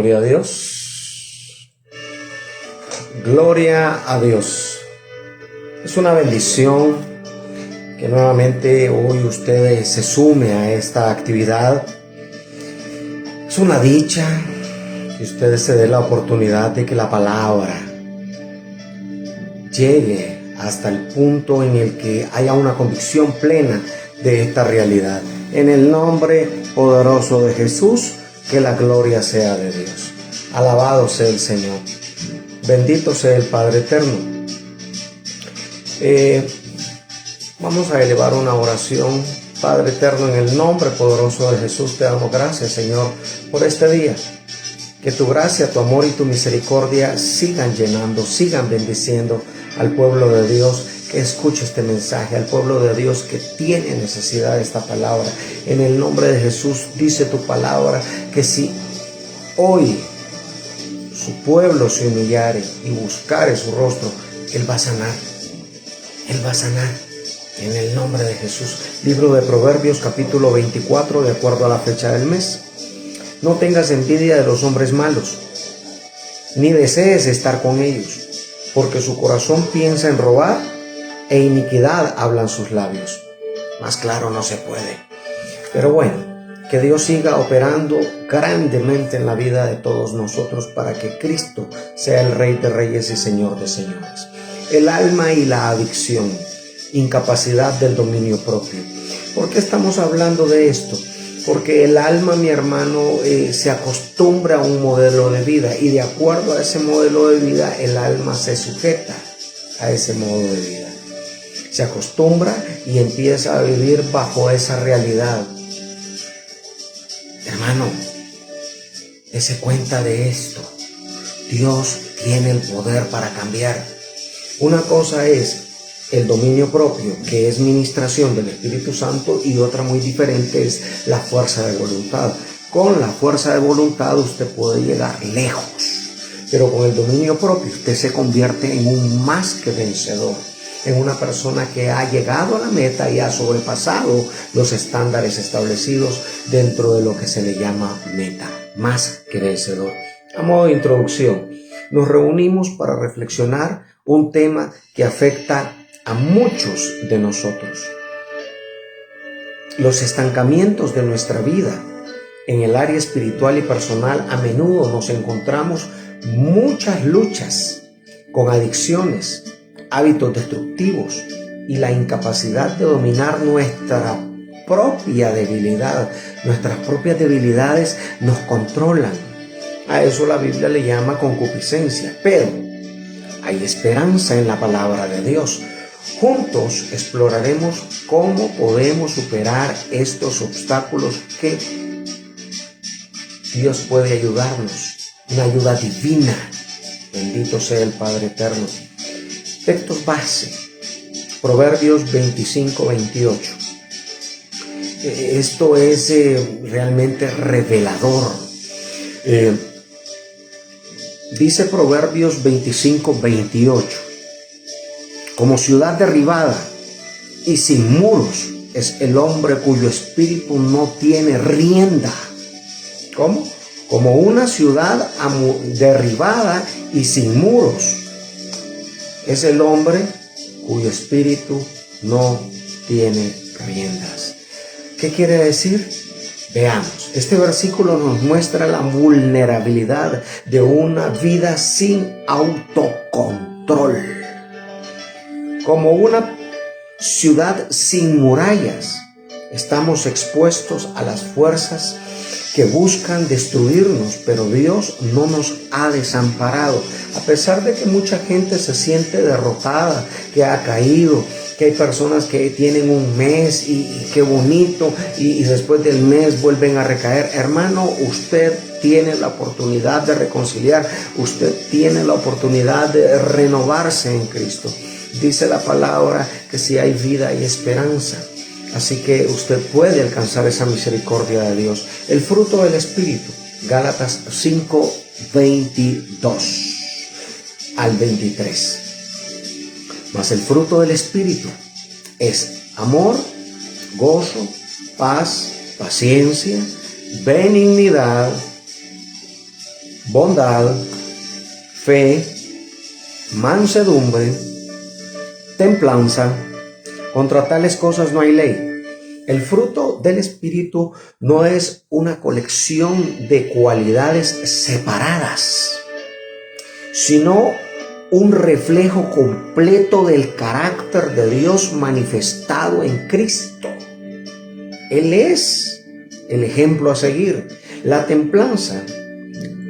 Gloria a Dios. Gloria a Dios. Es una bendición que nuevamente hoy usted se sume a esta actividad. Es una dicha que usted se dé la oportunidad de que la palabra llegue hasta el punto en el que haya una convicción plena de esta realidad. En el nombre poderoso de Jesús, que la gloria sea de Dios. Alabado sea el Señor. Bendito sea el Padre eterno. Vamos a elevar una oración. Padre eterno, en el nombre poderoso de Jesús, te damos gracias, Señor, por este día. Que tu gracia, tu amor y tu misericordia sigan llenando, sigan bendiciendo al pueblo de Dios que escuche este mensaje, al pueblo de Dios que tiene necesidad de esta palabra. En el nombre de Jesús, dice tu palabra que si hoy su pueblo se humillare y buscare su rostro, Él va a sanar. Él va a sanar. En el nombre de Jesús. Libro de Proverbios, capítulo 24, de acuerdo a la fecha del mes. No tengas envidia de los hombres malos, ni desees estar con ellos, porque su corazón piensa en robar, e iniquidad hablan sus labios. Más claro no se puede. Pero bueno, que Dios siga operando grandemente en la vida de todos nosotros para que Cristo sea el Rey de Reyes y Señor de Señores. El alma y la adicción, incapacidad del dominio propio. ¿Por qué estamos hablando de esto? Porque el alma, mi hermano, se acostumbra a un modelo de vida, y de acuerdo a ese modelo de vida, el alma se sujeta a ese modo de vida. Se acostumbra y empieza a vivir bajo esa realidad. Hermano, dése cuenta de esto. Dios tiene el poder para cambiar. Una cosa es el dominio propio, que es ministración del Espíritu Santo, y otra muy diferente es la fuerza de voluntad. Con la fuerza de voluntad usted puede llegar lejos, pero con el dominio propio usted se convierte en un más que vencedor, en una persona que ha llegado a la meta y ha sobrepasado los estándares establecidos dentro de lo que se le llama meta, más que vencedor. A modo de introducción, nos reunimos para reflexionar un tema que afecta a muchos de nosotros. Los estancamientos de nuestra vida en el área espiritual y personal. A menudo nos encontramos muchas luchas con adicciones, hábitos destructivos y la incapacidad de dominar nuestra propia debilidad. Nuestras propias debilidades nos controlan. A eso la Biblia le llama concupiscencia, pero hay esperanza en la palabra de Dios. Juntos exploraremos cómo podemos superar estos obstáculos que Dios puede ayudarnos, una ayuda divina. Bendito sea el Padre eterno. Textos base, Proverbios 25, 28. Esto es realmente revelador. Dice Proverbios 25, 28. Como ciudad derribada y sin muros es el hombre cuyo espíritu no tiene rienda. ¿Cómo? Como una ciudad derribada y sin muros es el hombre cuyo espíritu no tiene riendas. ¿Qué quiere decir? Veamos. Este versículo nos muestra la vulnerabilidad de una vida sin autocontrol. Como una ciudad sin murallas, estamos expuestos a las fuerzas que buscan destruirnos, pero Dios no nos ha desamparado. A pesar de que mucha gente se siente derrotada, que ha caído, que hay personas que tienen un mes y qué bonito, y después del mes vuelven a recaer. Hermano, usted tiene la oportunidad de reconciliar, usted tiene la oportunidad de renovarse en Cristo. Dice la palabra que si hay vida hay esperanza. Así que usted puede alcanzar esa misericordia de Dios. El fruto del Espíritu, Gálatas 5, 22 al 23. Mas el fruto del Espíritu es amor, gozo, paz, paciencia, benignidad, bondad, fe, mansedumbre, templanza. Contra tales cosas no hay ley. El fruto del Espíritu no es una colección de cualidades separadas, sino un reflejo completo del carácter de Dios manifestado en Cristo. Él es el ejemplo a seguir. La templanza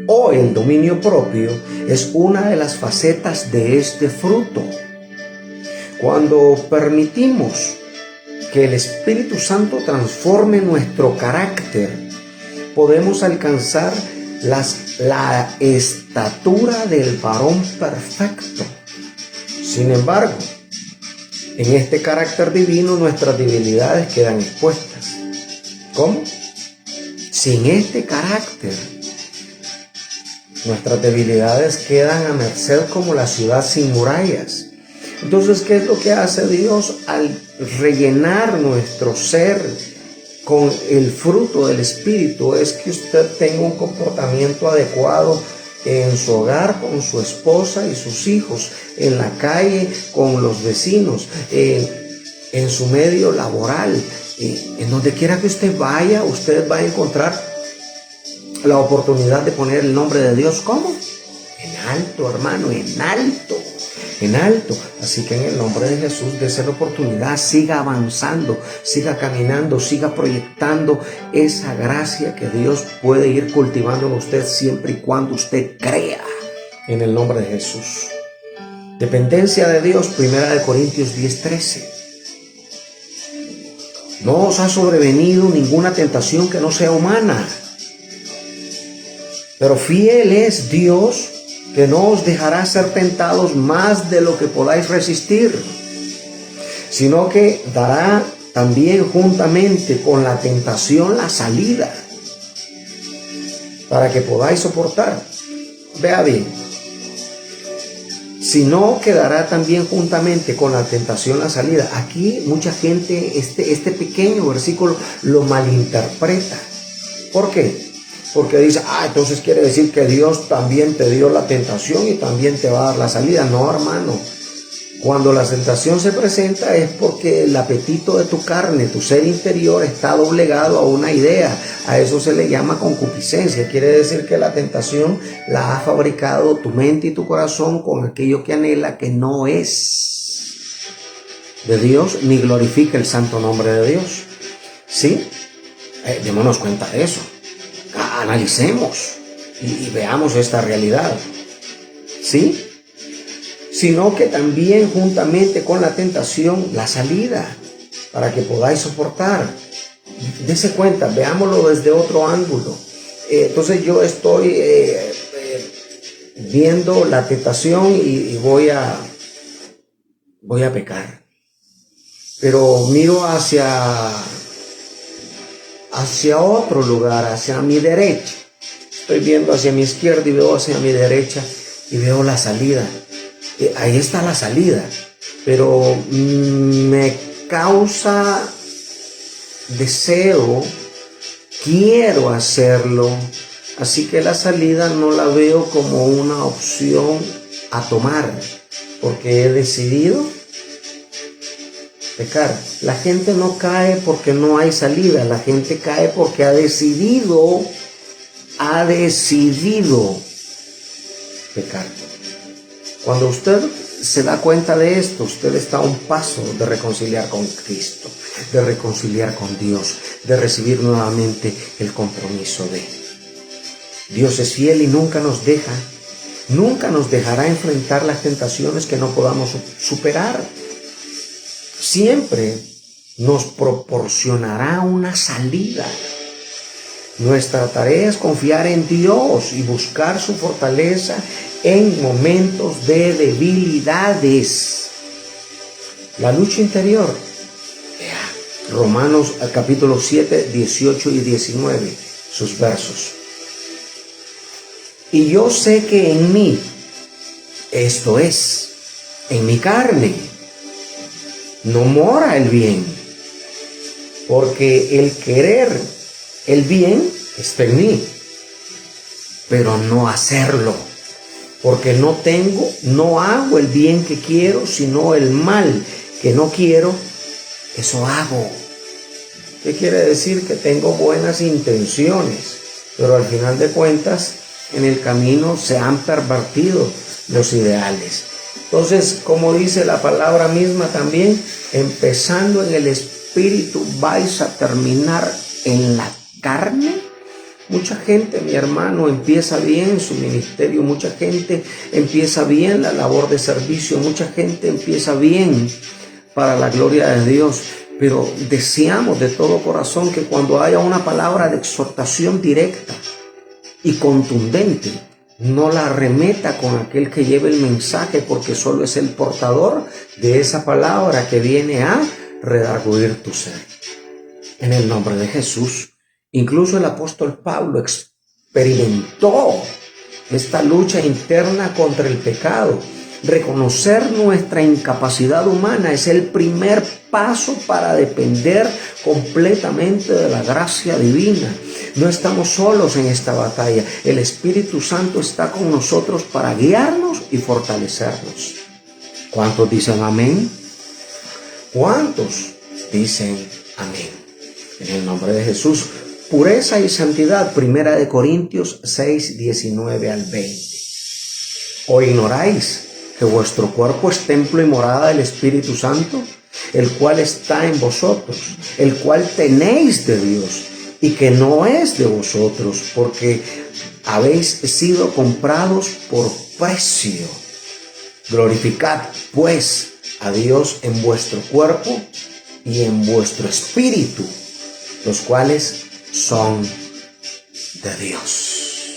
o el dominio propio es una de las facetas de este fruto. Cuando permitimos que el Espíritu Santo transforme nuestro carácter, podemos alcanzar la estatura del varón perfecto. Sin embargo, en este carácter divino nuestras debilidades quedan expuestas. ¿Cómo? Sin este carácter, nuestras debilidades quedan a merced como la ciudad sin murallas. Entonces, ¿qué es lo que hace Dios al rellenar nuestro ser con el fruto del Espíritu? Es que usted tenga un comportamiento adecuado en su hogar, con su esposa y sus hijos, en la calle, con los vecinos, en su medio laboral, en donde quiera que usted vaya, usted va a encontrar la oportunidad de poner el nombre de Dios. ¿Cómo? En alto, hermano, en alto. En alto. Así que en el nombre de Jesús, dése la oportunidad, siga avanzando, siga caminando, siga proyectando esa gracia que Dios puede ir cultivando en usted siempre y cuando usted crea en el nombre de Jesús. Dependencia de Dios, 1 Corintios 10:13. No os ha sobrevenido ninguna tentación que no sea humana, pero fiel es Dios, que no os dejará ser tentados más de lo que podáis resistir, sino que dará también juntamente con la tentación la salida, para que podáis soportar. Vea bien, sino que dará también juntamente con la tentación la salida. Aquí mucha gente este pequeño versículo lo malinterpreta. ¿Por qué? Porque dice, entonces quiere decir que Dios también te dio la tentación y también te va a dar la salida. No, hermano. Cuando la tentación se presenta es porque el apetito de tu carne, tu ser interior, está doblegado a una idea. A eso se le llama concupiscencia. Quiere decir que la tentación la ha fabricado tu mente y tu corazón con aquello que anhela, que no es de Dios ni glorifica el santo nombre de Dios. ¿Sí? Démonos cuenta de eso. Analicemos y veamos esta realidad. ¿Sí? Sino que también juntamente con la tentación la salida, para que podáis soportar. Dese cuenta, veámoslo desde otro ángulo. Entonces yo estoy viendo la tentación y voy a pecar, pero miro hacia otro lugar, hacia mi derecha. Estoy viendo hacia mi izquierda y veo hacia mi derecha y veo la salida. Ahí está la salida, pero me causa deseo, quiero hacerlo, así que la salida no la veo como una opción a tomar, porque he decidido pecar. La gente no cae porque no hay salida, la gente cae porque ha decidido pecar. Cuando usted se da cuenta de esto, usted está a un paso de reconciliar con Cristo, de reconciliar con Dios, de recibir nuevamente el compromiso de Dios. Es fiel y nunca nos dejará enfrentar las tentaciones que no podamos superar. Siempre nos proporcionará una salida. Nuestra tarea es confiar en Dios y buscar su fortaleza en momentos de debilidades. La lucha interior. Romanos capítulo 7, 18 y 19, sus versos. Y yo sé que en mí, esto es, en mi carne, no mora el bien, porque el querer el bien está en mí, pero no hacerlo. Porque no hago el bien que quiero, sino el mal que no quiero, eso hago. ¿Qué quiere decir? Que tengo buenas intenciones, pero al final de cuentas, en el camino se han pervertido los ideales. Entonces, como dice la palabra misma también, empezando en el espíritu, vais a terminar en la carne. Mucha gente, mi hermano, empieza bien su ministerio, mucha gente empieza bien la labor de servicio, mucha gente empieza bien para la gloria de Dios, pero deseamos de todo corazón que cuando haya una palabra de exhortación directa y contundente, no la arremeta con aquel que lleve el mensaje, porque solo es el portador de esa palabra que viene a redarguir tu ser. En el nombre de Jesús. Incluso el apóstol Pablo experimentó esta lucha interna contra el pecado. Reconocer nuestra incapacidad humana es el primer paso para depender completamente de la gracia divina. No estamos solos en esta batalla. El Espíritu Santo está con nosotros para guiarnos y fortalecernos. ¿Cuántos dicen amén? ¿Cuántos dicen amén? En el nombre de Jesús. Pureza y santidad, 1 Corintios 6, 19 al 20. ¿O ignoráis que vuestro cuerpo es templo y morada del Espíritu Santo, el cual está en vosotros, el cual tenéis de Dios, y que no es de vosotros, porque habéis sido comprados por precio? Glorificad, pues, a Dios en vuestro cuerpo y en vuestro espíritu, los cuales son de Dios.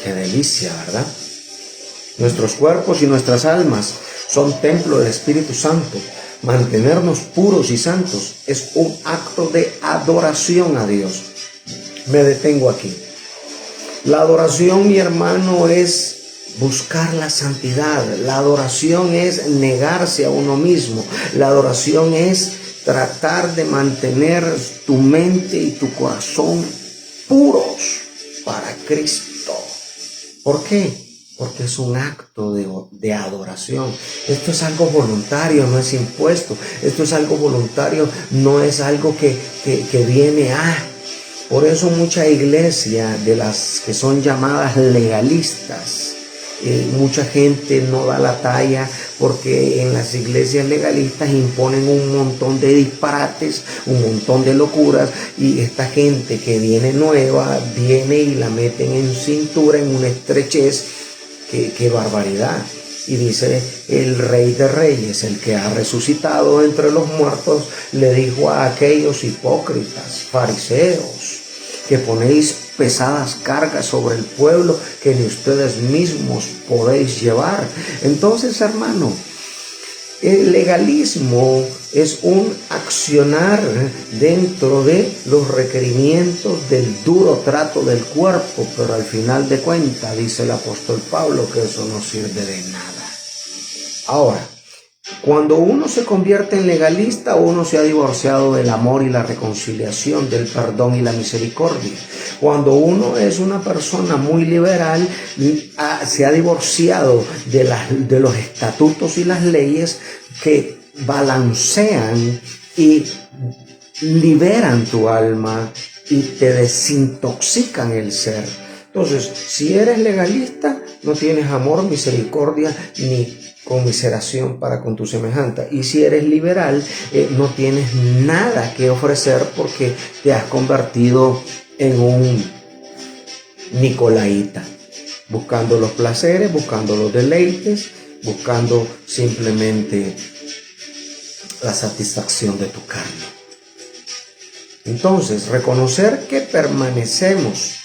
Qué delicia, ¿verdad? Nuestros cuerpos y nuestras almas son templo del Espíritu Santo. Mantenernos puros y santos es un acto de adoración a Dios. Me detengo aquí. La adoración, mi hermano, es buscar la santidad. La adoración es negarse a uno mismo. La adoración es tratar de mantener tu mente y tu corazón puros para Cristo. ¿Por qué? Porque es un acto de adoración. Esto es algo voluntario, no es impuesto. Esto es algo voluntario, no es algo que viene a... Por eso mucha iglesia de las que son llamadas legalistas, mucha gente no da la talla, porque en las iglesias legalistas imponen un montón de disparates, un montón de locuras, y esta gente que viene nueva, viene y la meten en cintura, en una estrechez, qué barbaridad. Y dice el Rey de Reyes, el que ha resucitado entre los muertos, le dijo a aquellos hipócritas, fariseos, que ponéis pesadas cargas sobre el pueblo que ni ustedes mismos podéis llevar. Entonces, hermano, el legalismo es un accionar dentro de los requerimientos del duro trato del cuerpo, pero al final de cuentas, dice el apóstol Pablo, que eso no sirve de nada. Ahora, cuando uno se convierte en legalista, uno se ha divorciado del amor y la reconciliación, del perdón y la misericordia. Cuando uno es una persona muy liberal, se ha divorciado de los estatutos y las leyes que balancean y liberan tu alma y te desintoxican el ser. Entonces, si eres legalista, no tienes amor, misericordia ni conmiseración para con tu semejante. Y si eres liberal, no tienes nada que ofrecer, porque te has convertido en un nicolaíta, buscando los placeres, buscando los deleites, buscando simplemente la satisfacción de tu carne. Entonces, reconocer que permanecemos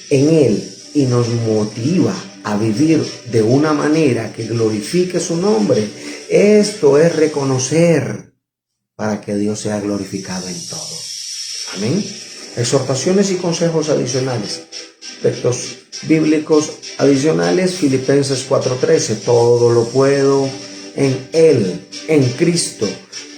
en Él y nos motiva a vivir de una manera que glorifique su nombre, esto es reconocer para que Dios sea glorificado en todo. Amén. Exhortaciones y consejos adicionales. Textos bíblicos adicionales: Filipenses 4:13, todo lo puedo en Él, en Cristo,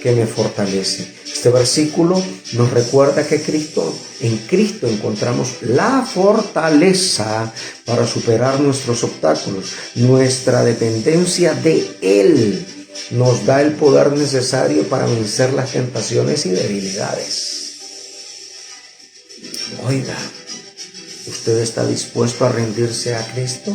que me fortalece. Este versículo nos recuerda que en Cristo encontramos la fortaleza para superar nuestros obstáculos. Nuestra dependencia de Él nos da el poder necesario para vencer las tentaciones y debilidades. Oiga, ¿usted está dispuesto a rendirse a Cristo?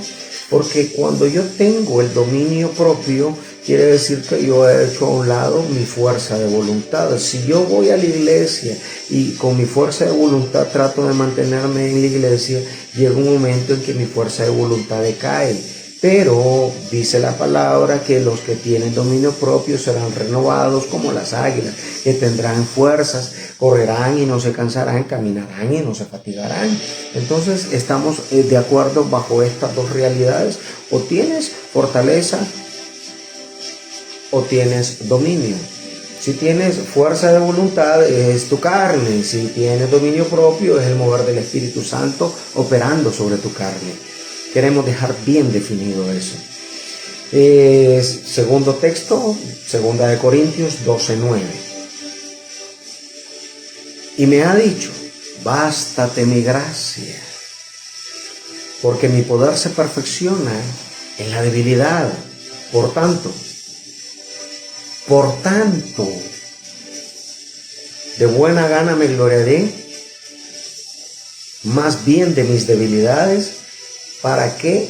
Porque cuando yo tengo el dominio propio, quiere decir que yo he hecho a un lado mi fuerza de voluntad. Si yo voy a la iglesia y con mi fuerza de voluntad trato de mantenerme en la iglesia, llega un momento en que mi fuerza de voluntad decae. Pero dice la palabra que los que tienen dominio propio serán renovados como las águilas, que tendrán fuerzas, correrán y no se cansarán, caminarán y no se fatigarán. Entonces estamos de acuerdo bajo estas dos realidades: o tienes fortaleza o tienes dominio. Si tienes fuerza de voluntad, es tu carne. Si tienes dominio propio, es el mover del Espíritu Santo operando sobre tu carne. Queremos dejar bien definido eso. Segundo texto, 2 Corintios 12:9. Y me ha dicho: bástate mi gracia, porque mi poder se perfecciona en la debilidad. Por tanto, de buena gana me gloriaré más bien de mis debilidades, para que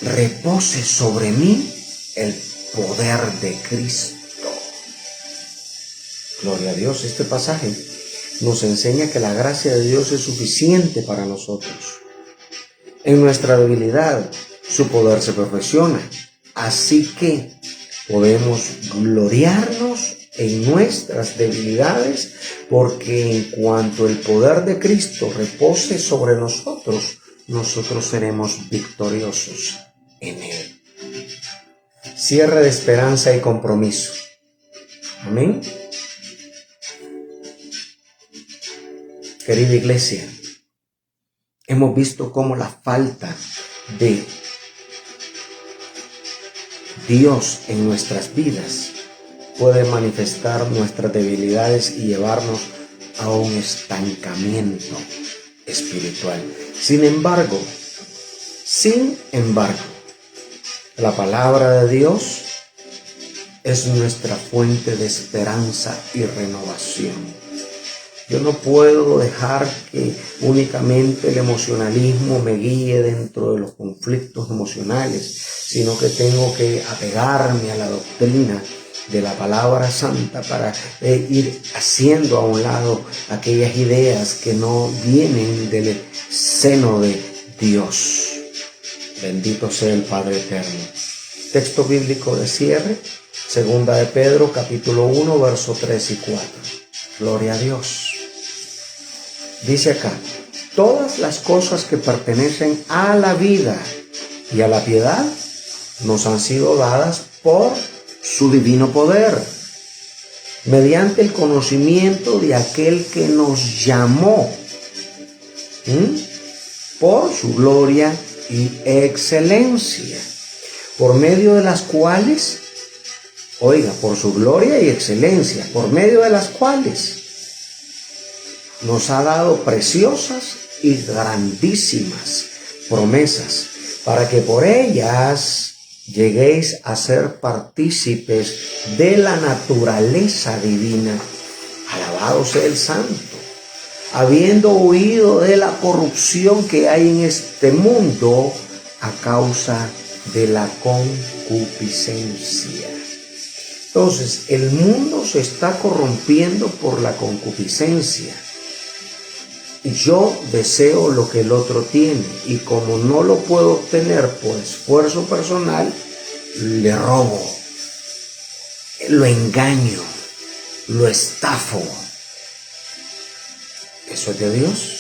repose sobre mí el poder de Cristo. Gloria a Dios. Este pasaje nos enseña que la gracia de Dios es suficiente para nosotros. En nuestra debilidad, su poder se perfecciona. Así que podemos gloriarnos en nuestras debilidades, porque en cuanto el poder de Cristo repose sobre nosotros, nosotros seremos victoriosos en Él. Cierre de esperanza y compromiso. Amén. Querida iglesia, hemos visto cómo la falta de Dios en nuestras vidas puede manifestar nuestras debilidades y llevarnos a un estancamiento espiritual. Sin embargo, la palabra de Dios es nuestra fuente de esperanza y renovación. Yo no puedo dejar que únicamente el emocionalismo me guíe dentro de los conflictos emocionales, sino que tengo que apegarme a la doctrina de la palabra santa para ir haciendo a un lado aquellas ideas que no vienen del seno de Dios. Bendito sea el Padre eterno. Texto bíblico de cierre, 2 de Pedro, capítulo 1, versos 3 y 4. Gloria a Dios. Dice acá: todas las cosas que pertenecen a la vida y a la piedad nos han sido dadas por su divino poder, mediante el conocimiento de aquel que nos llamó, por su gloria y excelencia, por medio de las cuales, por su gloria y excelencia, por medio de las cuales nos ha dado preciosas y grandísimas promesas, para que por ellas lleguéis a ser partícipes de la naturaleza divina. Alabado sea el Santo. Habiendo huido de la corrupción que hay en este mundo a causa de la concupiscencia. Entonces, el mundo se está corrompiendo por la concupiscencia. Yo deseo lo que el otro tiene, y como no lo puedo obtener por esfuerzo personal, le robo, lo engaño, lo estafo. ¿Eso es de Dios?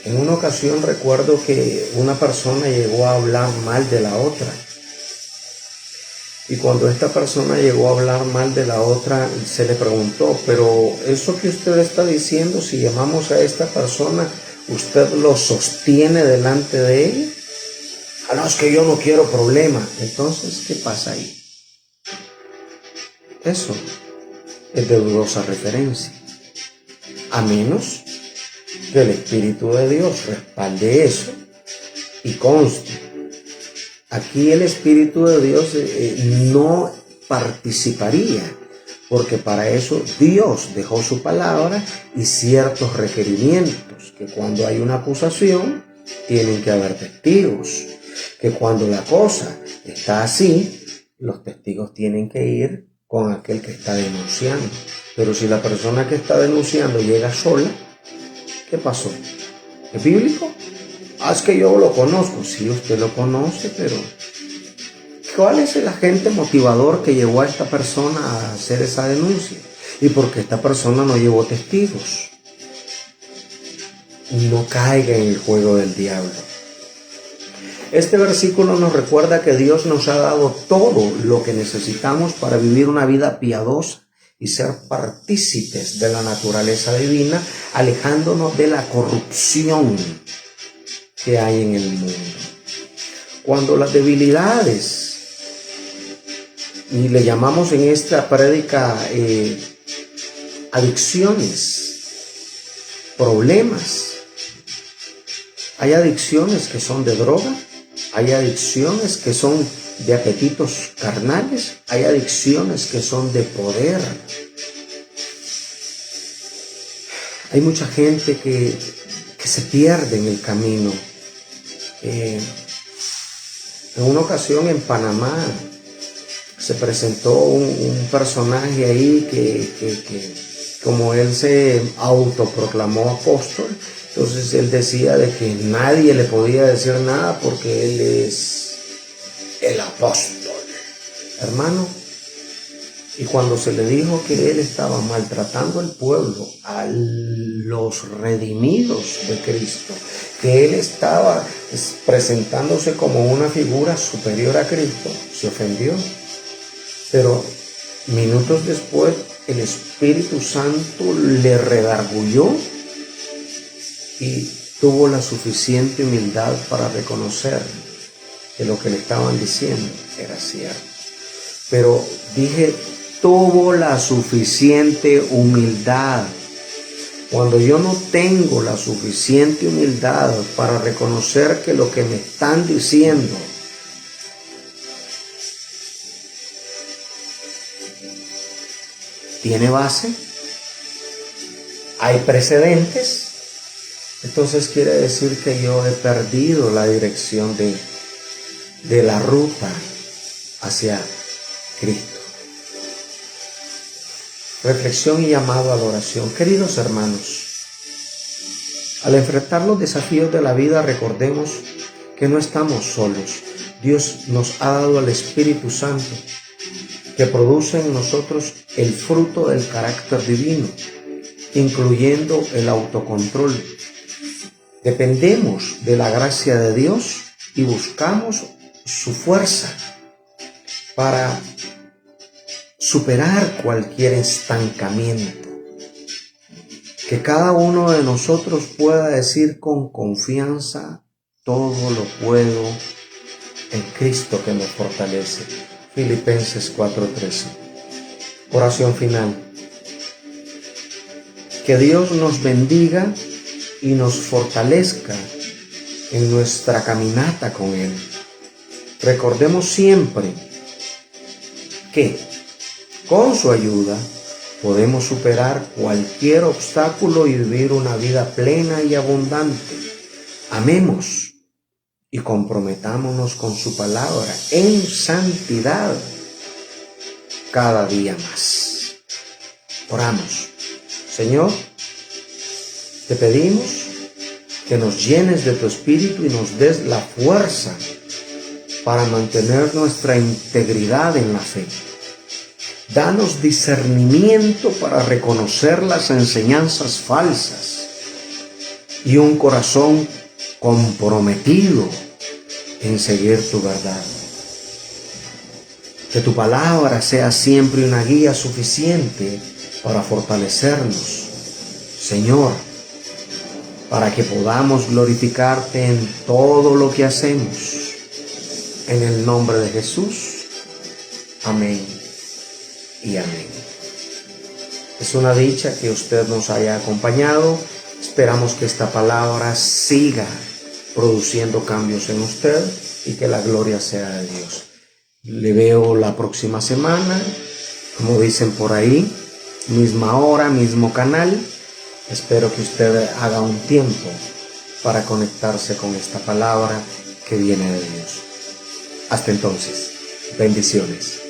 En una ocasión recuerdo que una persona llegó a hablar mal de la otra. Y cuando esta persona llegó a hablar mal de la otra, se le preguntó: pero eso que usted está diciendo, si llamamos a esta persona, ¿usted lo sostiene delante de ella? Ah, no, es que yo no quiero problema. Entonces, ¿qué pasa ahí? Eso es de dudosa referencia. A menos que el Espíritu de Dios respalde eso y conste. Aquí el Espíritu de Dios no participaría, porque para eso Dios dejó su palabra y ciertos requerimientos, que cuando hay una acusación tienen que haber testigos, que cuando la cosa está así, los testigos tienen que ir con aquel que está denunciando. Pero si la persona que está denunciando llega sola, ¿qué pasó? ¿Es bíblico? Ah, es que yo lo conozco. Sí, usted lo conoce, pero ¿cuál es el agente motivador que llevó a esta persona a hacer esa denuncia? ¿Y por qué esta persona no llevó testigos? No caiga en el juego del diablo. Este versículo nos recuerda que Dios nos ha dado todo lo que necesitamos para vivir una vida piadosa y ser partícipes de la naturaleza divina, alejándonos de la corrupción que hay en el mundo. Cuando las debilidades, y le llamamos en esta prédica adicciones, problemas, hay adicciones que son de droga, hay adicciones que son de apetitos carnales, hay adicciones que son de poder. Hay mucha gente que se pierde en el camino. En una ocasión en Panamá se presentó un personaje ahí que como él se autoproclamó apóstol, entonces él decía de que nadie le podía decir nada porque él es el apóstol, hermano. Y cuando se le dijo que él estaba maltratando al pueblo, a los redimidos de Cristo, que él estaba presentándose como una figura superior a Cristo, se ofendió. Pero minutos después el Espíritu Santo le redarguyó y tuvo la suficiente humildad para reconocer que lo que le estaban diciendo era cierto. Pero dije, tuvo la suficiente humildad. Cuando yo no tengo la suficiente humildad para reconocer que lo que me están diciendo tiene base, hay precedentes, entonces quiere decir que yo he perdido la dirección de la ruta hacia Cristo. Reflexión y llamado a la oración. Queridos hermanos, al enfrentar los desafíos de la vida, recordemos que no estamos solos. Dios nos ha dado al Espíritu Santo, que produce en nosotros el fruto del carácter divino, incluyendo el autocontrol. Dependemos de la gracia de Dios y buscamos su fuerza para superar cualquier estancamiento. Que cada uno de nosotros pueda decir con confianza, todo lo puedo en Cristo que me fortalece. Filipenses 4:13. Oración final. Que Dios nos bendiga y nos fortalezca en nuestra caminata con Él. Recordemos siempre que con su ayuda podemos superar cualquier obstáculo y vivir una vida plena y abundante. Amemos y comprometámonos con su palabra en santidad cada día más. Oramos. Señor, te pedimos que nos llenes de tu Espíritu y nos des la fuerza para mantener nuestra integridad en la fe. Danos discernimiento para reconocer las enseñanzas falsas y un corazón comprometido en seguir tu verdad. Que tu palabra sea siempre una guía suficiente para fortalecernos, Señor, para que podamos glorificarte en todo lo que hacemos. En el nombre de Jesús. Amén y amén. Es una dicha que usted nos haya acompañado. Esperamos que esta palabra siga produciendo cambios en usted y que la gloria sea de Dios. Le veo la próxima semana, como dicen por ahí, misma hora, mismo canal. Espero que usted haga un tiempo para conectarse con esta palabra que viene de Dios. Hasta entonces, bendiciones.